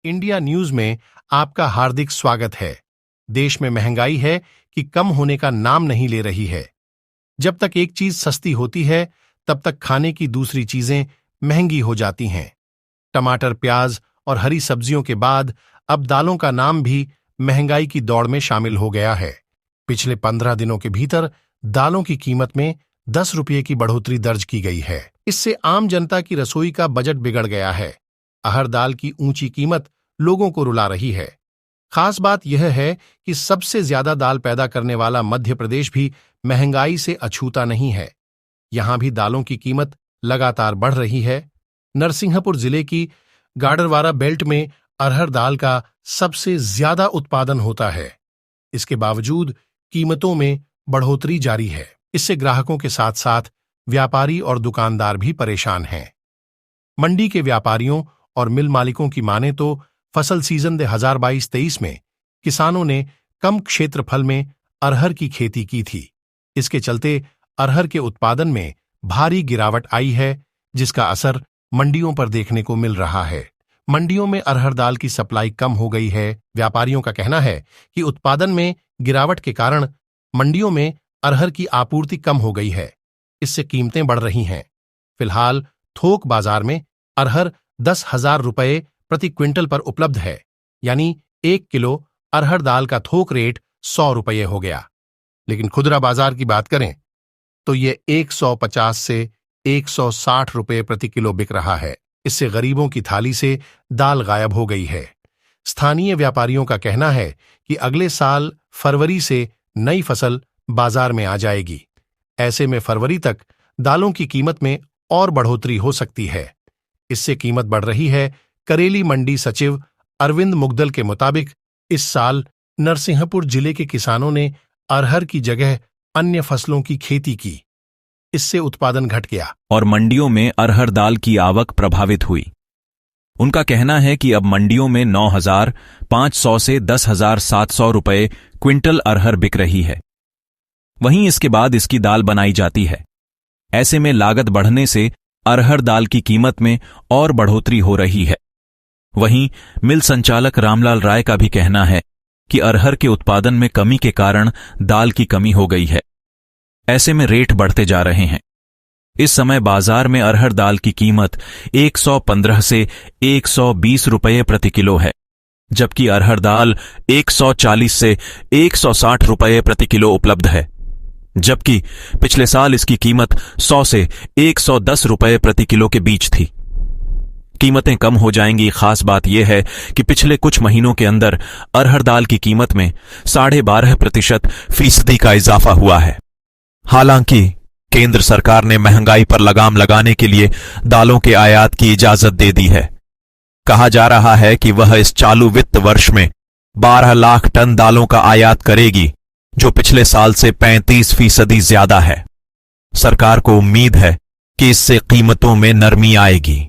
India news में आपका हार्दिक स्वागत है। देश में महंगाई है कि कम होने का नाम नहीं ले रही है। जब तक एक चीज सस्ती होती है तब तक खाने की दूसरी चीजें महंगी हो जाती हैं। टमाटर, प्याज और हरी सब्जियों के बाद अब दालों का नाम भी महंगाई की दौड़ में शामिल हो गया है। पिछले 15 दिनों के भीतर दालों की कीमत में 10 रुपये की बढ़ोतरी दर्ज की गई है। इससे आम जनता की रसोई का बजट बिगड़ गया है। अरहर दाल की ऊंची कीमत लोगों को रुला रही है। खास बात यह है कि सबसे ज्यादा दाल पैदा करने वाला मध्य प्रदेश भी महंगाई से अछूता नहीं है। यहां भी दालों की कीमत लगातार बढ़ रही है। नरसिंहपुर जिले की गाडरवारा बेल्ट में अरहर दाल का सबसे ज्यादा उत्पादन होता है। इसके बावजूद कीमतों में बढ़ोतरी जारी है। इससे ग्राहकों के साथ साथ व्यापारी और दुकानदार भी परेशान हैं। मंडी के व्यापारियों और मिल मालिकों की माने तो फसल सीजन 2022-23 में किसानों ने कम क्षेत्रफल में अरहर की खेती की थी। इसके चलते अरहर के उत्पादन में भारी गिरावट आई है, जिसका असर मंडियों पर देखने को मिल रहा है। मंडियों में अरहर दाल की सप्लाई कम हो गई है। व्यापारियों का कहना है कि उत्पादन में गिरावट के कारण मंडियों में अरहर की आपूर्ति कम हो गई है। इससे कीमतें बढ़ रही हैं। फिलहाल थोक बाजार में अरहर 10,000 रुपये प्रति क्विंटल पर उपलब्ध है, यानी 1 किलो अरहर दाल का थोक रेट 100 रुपये हो गया। लेकिन खुदरा बाजार की बात करें तो ये 150 से 160 रुपये प्रति किलो बिक रहा है। इससे गरीबों की थाली से दाल गायब हो गई है। स्थानीय व्यापारियों का कहना है कि अगले साल फरवरी से नई फसल बाजार में आ जाएगी। ऐसे में फरवरी तक दालों की कीमत में और बढ़ोतरी हो सकती है। इससे कीमत बढ़ रही है। करेली मंडी सचिव अरविंद मुग्दल के मुताबिक इस साल नरसिंहपुर जिले के किसानों ने अरहर की जगह अन्य फसलों की खेती की। इससे उत्पादन घट गया और मंडियों में अरहर दाल की आवक प्रभावित हुई। उनका कहना है कि अब मंडियों में 9,500 से 10,700 रुपये क्विंटल अरहर बिक रही है। वहीं इसके बाद इसकी दाल बनाई जाती है। ऐसे में लागत बढ़ने से अरहर दाल की कीमत में और बढ़ोतरी हो रही है। वहीं मिल संचालक रामलाल राय का भी कहना है कि अरहर के उत्पादन में कमी के कारण दाल की कमी हो गई है। ऐसे में रेट बढ़ते जा रहे हैं। इस समय बाजार में अरहर दाल की कीमत 115 से 120 रुपये प्रति किलो है, जबकि अरहर दाल 140 से 160 रुपये प्रति किलो उपलब्ध है। जबकि पिछले साल इसकी कीमत 100 से 110 रुपये प्रति किलो के बीच थी। कीमतें कम हो जाएंगी। खास बात यह है कि पिछले कुछ महीनों के अंदर अरहर दाल की कीमत में 12.5% का इजाफा हुआ है। हालांकि केंद्र सरकार ने महंगाई पर लगाम लगाने के लिए दालों के आयात की इजाजत दे दी है। कहा जा रहा है कि वह इस चालू वित्त वर्ष में 12 लाख टन दालों का आयात करेगी, जो पिछले साल से 35% ज्यादा है। सरकार को उम्मीद है कि इससे कीमतों में नरमी आएगी।